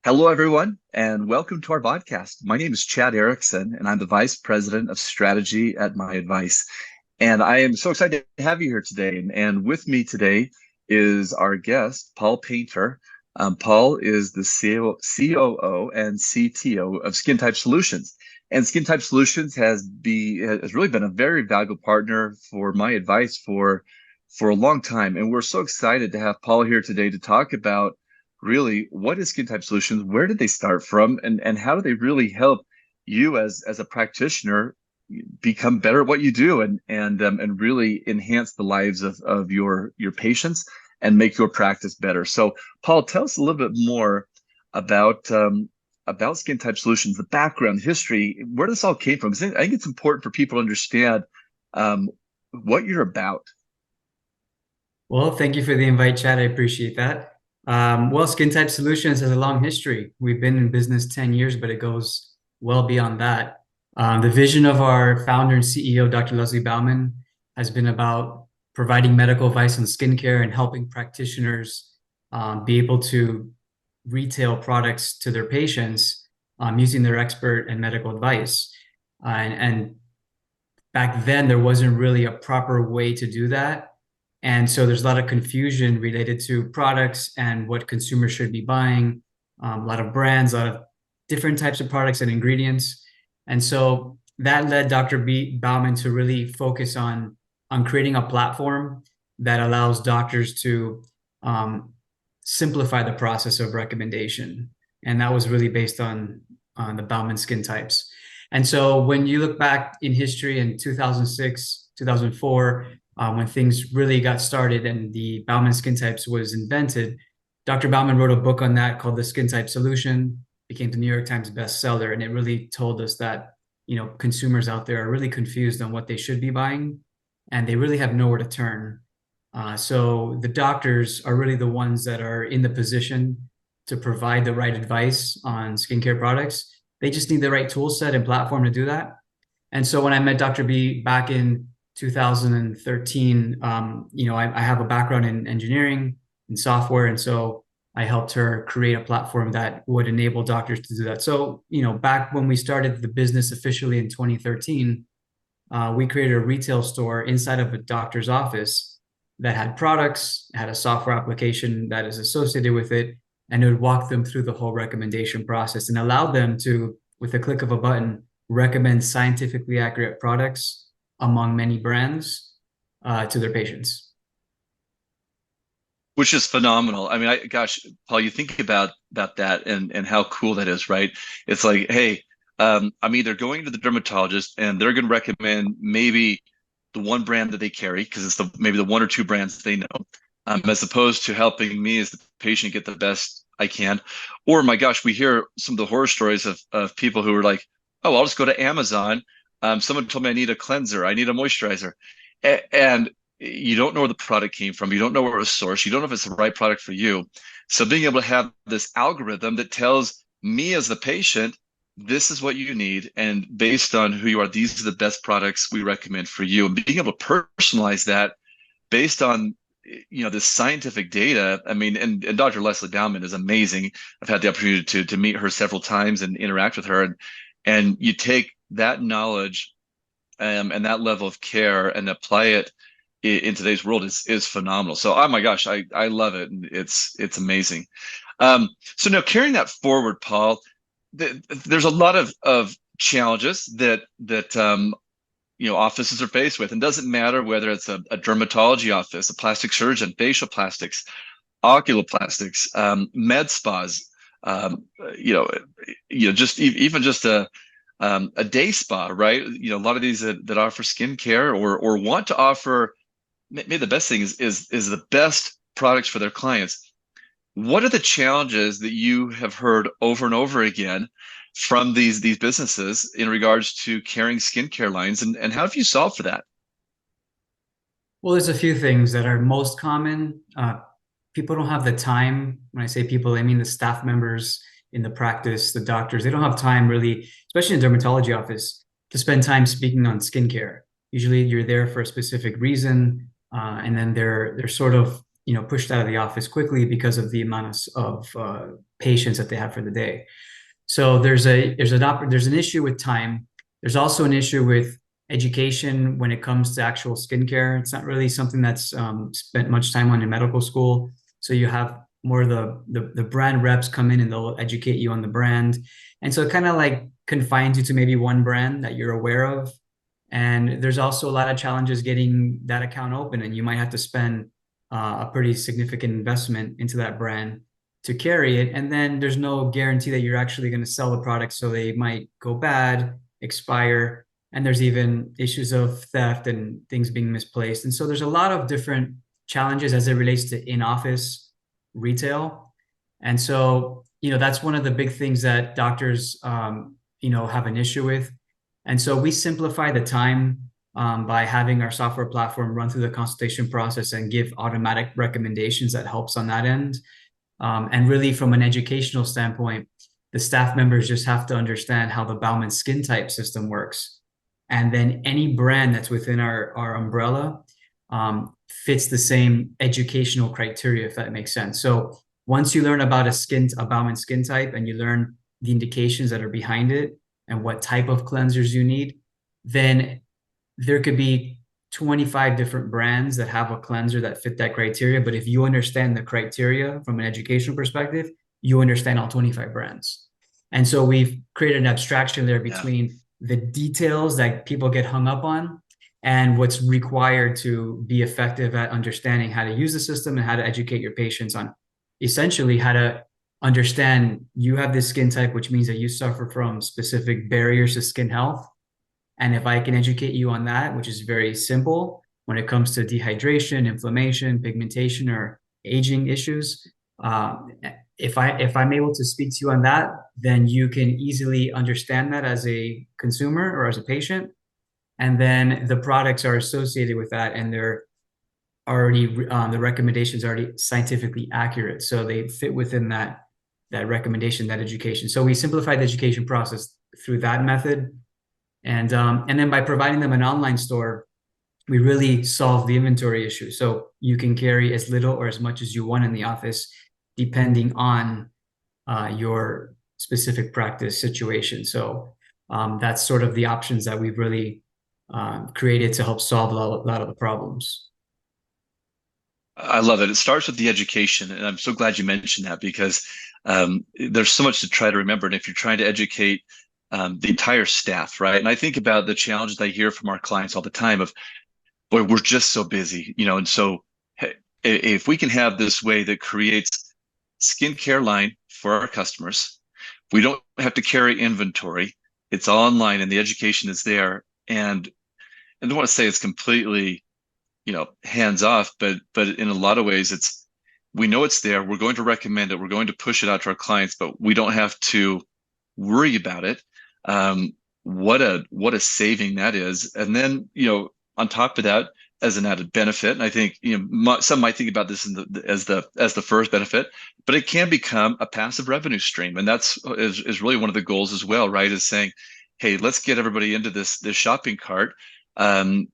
Hello, everyone, and welcome to our podcast. My name is Chad Erickson, and I'm the Vice President of Strategy at MyAdvice. And I am so excited to have you here today. And with me today is our guest, Paul Painter. Paul is the COO and CTO of Skin Type Solutions. And Skin Type Solutions has really been a very valuable partner for MyAdvice for a long time. And we're so excited to have Paul here today to talk about really what is Skin Type Solutions, where did they start from, and how do they really help you as a practitioner become better at what you do and really enhance the lives of your patients and make your practice better. So Paul, tell us a little bit more about about Skin Type Solutions, the background, history, where this all came from. Because I think it's important for people to understand what you're about. Well, thank you for the invite, Chad. I appreciate that. Well, Skin Type Solutions has a long history. We've been in business 10 years, but it goes well beyond that. The vision of our founder and CEO, Dr. Leslie Bauman, has been about providing medical advice on skincare and helping practitioners be able to retail products to their patients using their expert and medical advice. And back then, there wasn't really a proper way to do that. And so there's a lot of confusion related to products and what consumers should be buying, a lot of brands, a lot of different types of products and ingredients. And so that led Dr. Bauman to really focus on creating a platform that allows doctors to simplify the process of recommendation. And that was really based on the Bauman skin types. And so when you look back in history in 2006, 2004, when things really got started and the Bauman skin types was invented, Dr. Bauman wrote a book on that called The Skin Type Solution, became the New York Times bestseller, and it really told us that, consumers out there are really confused on what they should be buying, and they really have nowhere to turn. So the doctors are really the ones that are in the position to provide the right advice on skincare products. They just need the right tool set and platform to do that. And so when I met Dr. B back in 2013, I have a background in engineering and software. And so I helped her create a platform that would enable doctors to do that. So, back when we started the business officially in 2013, we created a retail store inside of a doctor's office that had products, had a software application that is associated with it, and it would walk them through the whole recommendation process and allow them to, with a click of a button, recommend scientifically accurate products among many brands to their patients. Which is phenomenal. I mean, gosh, Paul, you think about that and how cool that is, right? It's like, hey, I'm either going to the dermatologist and they're going to recommend maybe the one brand that they carry because it's maybe the one or two brands they know, as opposed to helping me as the patient get the best I can. Or my gosh, we hear some of the horror stories of people who are like, oh, I'll just go to Amazon. Someone told me I need a cleanser, I need a moisturizer, and you don't know where the product came from. You don't know where it was sourced. You don't know if it's the right product for you. So being able to have this algorithm that tells me as the patient, this is what you need, and based on who you are, these are the best products we recommend for you. And being able to personalize that based on this scientific data. I mean, and Dr. Leslie Bauman is amazing. I've had the opportunity to meet her several times and interact with her, and you take that knowledge and that level of care and apply it in today's world is phenomenal. So, oh my gosh, I love it. And it's amazing. So now carrying that forward, Paul, there's a lot of challenges that offices are faced with, and doesn't matter whether it's a dermatology office, a plastic surgeon, facial plastics, oculoplastics, med spas, even just a day spa, right? A lot of these that offer skincare or want to offer, maybe the best thing is the best products for their clients. What are the challenges that you have heard over and over again from these businesses in regards to carrying skincare lines, and how have you solved for that? Well, there's a few things that are most common. People don't have the time. When I say people, I mean the staff members in the practice, the doctors. They don't have time really, especially in a dermatology office, to spend time speaking on skincare. Usually you're there for a specific reason, and then they're sort of pushed out of the office quickly because of the amount of patients that they have for the day. So there's an issue with time. There's also an issue with education when it comes to actual skincare. It's not really something that's spent much time on in medical school. So you have more of the brand reps come in and they'll educate you on the brand. And so it kind of like confines you to maybe one brand that you're aware of. And there's also a lot of challenges getting that account open, and you might have to spend a pretty significant investment into that brand to carry it. And then there's no guarantee that you're actually going to sell the product. So they might go bad, expire, and there's even issues of theft and things being misplaced. And so there's a lot of different challenges as it relates to in-office retail. And so, that's one of the big things that doctors, have an issue with. And so we simplify the time by having our software platform run through the consultation process and give automatic recommendations that helps on that end. And really, from an educational standpoint, the staff members just have to understand how the Bauman skin type system works. And then any brand that's within our umbrella fits the same educational criteria, if that makes sense. So once you learn about a Bauman skin type and you learn the indications that are behind it and what type of cleansers you need, then there could be 25 different brands that have a cleanser that fit that criteria. But if you understand the criteria from an educational perspective, you understand all 25 brands. And so we've created an abstraction there between the details that people get hung up on and what's required to be effective at understanding how to use the system and how to educate your patients on essentially how to understand you have this skin type, which means that you suffer from specific barriers to skin health. And if I can educate you on that, which is very simple when it comes to dehydration, inflammation, pigmentation, or aging issues, if I'm able to speak to you on that, then you can easily understand that as a consumer or as a patient. And then the products are associated with that, and they're already the recommendations are already scientifically accurate, so they fit within that recommendation, that education. So we simplify the education process through that method. And then by providing them an online store, we really solve the inventory issue. So you can carry as little or as much as you want in the office, depending on your specific practice situation. So that's sort of the options that we've really created to help solve a lot of the problems. I love it. It starts with the education, and I'm so glad you mentioned that because there's so much to try to remember. And if you're trying to educate the entire staff, right? And I think about the challenges I hear from our clients all the time of, boy, we're just so busy, and so if we can have this way that creates skincare line for our customers, we don't have to carry inventory. It's all online and the education is there. And I don't want to say it's completely, hands off, but in a lot of ways we know it's there. We're going to recommend it. We're going to push it out to our clients, but we don't have to worry about it. What a saving that is. And then, on top of that, as an added benefit, and I think, some might think about this as the first benefit, but it can become a passive revenue stream. And that's is really one of the goals as well, right? Is saying, hey, let's get everybody into this shopping cart. And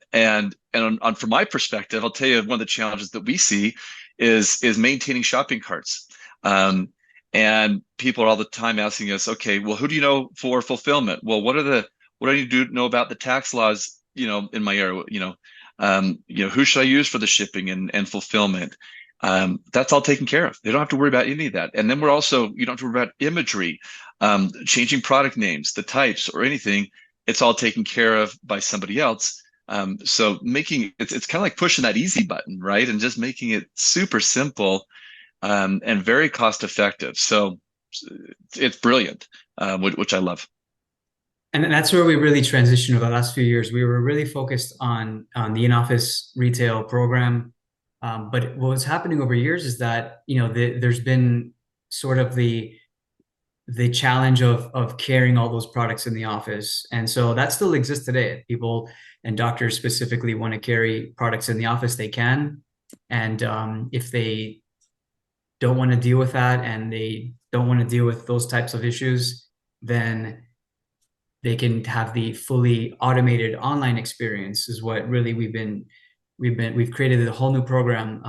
from my perspective, I'll tell you one of the challenges that we see is maintaining shopping carts. And people are all the time asking us, okay, well, who do you know for fulfillment? Well, what do I need to know about the tax laws, in my area, who should I use for the shipping and fulfillment? That's all taken care of. They don't have to worry about any of that. And then you don't have to worry about imagery, changing product names, the types or anything. It's all taken care of by somebody else. So it's kind of like pushing that easy button, right? And just making it super simple and very cost effective. So it's brilliant, which I love. And that's where we really transitioned over the last few years. We were really focused on the in-office retail program. But what was happening over years is that, there's been sort of the challenge of carrying all those products in the office. And so that still exists today. People and doctors specifically want to carry products in the office, they can. And if they don't want to deal with that and they don't want to deal with those types of issues, then they can have the fully automated online experience is what really we've been we've created a whole new program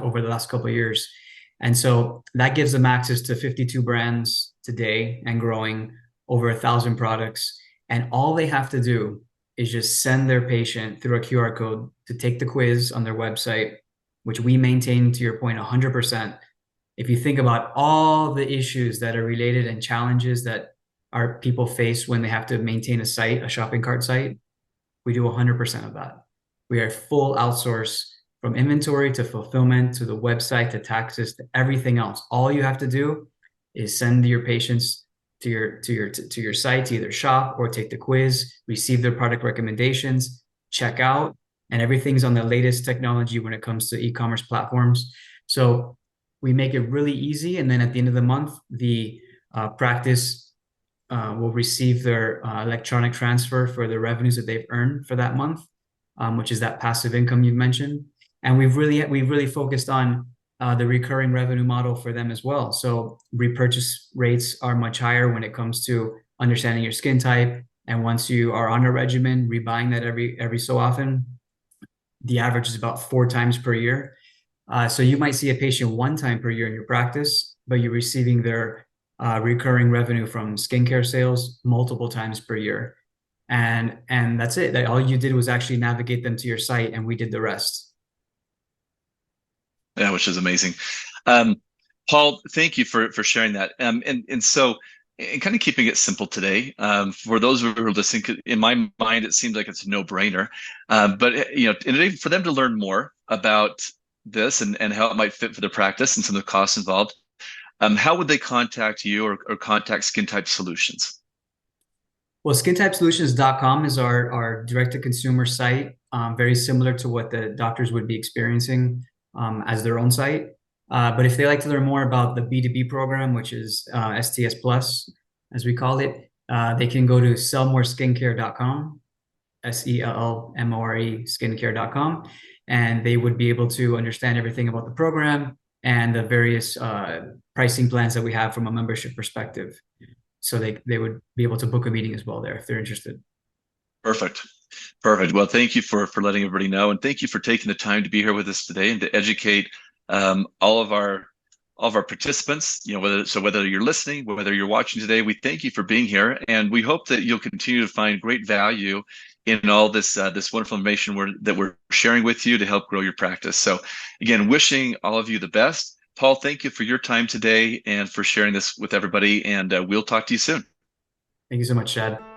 over the last couple of years, and so that gives them access to 52 brands today and growing, over 1,000 products, and all they have to do is just send their patient through a QR code to take the quiz on their website, which we maintain, to your point, 100%. If you think about all the issues that are related and challenges that our people face when they have to maintain a site, a shopping cart site, we do 100% of that. We are full outsource, from inventory to fulfillment to the website to taxes to everything else. All you have to do is send your patients to your site to either shop or take the quiz, receive their product recommendations, check out, and everything's on the latest technology when it comes to e-commerce platforms. So we make it really easy, and then at the end of the month, the practice will receive their electronic transfer for the revenues that they've earned for that month, which is that passive income you've mentioned. And we've really focused on the recurring revenue model for them as well. So repurchase rates are much higher when it comes to understanding your skin type. And once you are on a regimen, rebuying that every so often, the average is about 4 times per year. So you might see a patient 1 time per year in your practice, but you're receiving their recurring revenue from skincare sales multiple times per year. And that's it. That all you did was actually navigate them to your site, and we did the rest. Yeah, which is amazing. Paul, thank you for sharing that. And so, and kind of keeping it simple today, for those who are listening, in my mind, it seems like it's a no-brainer. But for them to learn more about this and how it might fit for their practice and some of the costs involved, how would they contact you or contact Skin Type Solutions? Well, skintypesolutions.com is our direct-to-consumer site, very similar to what the doctors would be experiencing as their own site. But if they like to learn more about the B2B program, which is STS Plus, as we call it, they can go to sellmoreskincare.com, SELLMORE skincare.com, and they would be able to understand everything about the program and the various pricing plans that we have from a membership perspective. So they would be able to book a meeting as well there if they're interested. Perfect. Well, thank you for letting everybody know, and thank you for taking the time to be here with us today and to educate all of our participants. Whether you're listening, whether you're watching today, we thank you for being here, and we hope that you'll continue to find great value in all this wonderful information that we're sharing with you to help grow your practice. So, again, wishing all of you the best. Paul, thank you for your time today and for sharing this with everybody, and we'll talk to you soon. Thank you so much, Chad.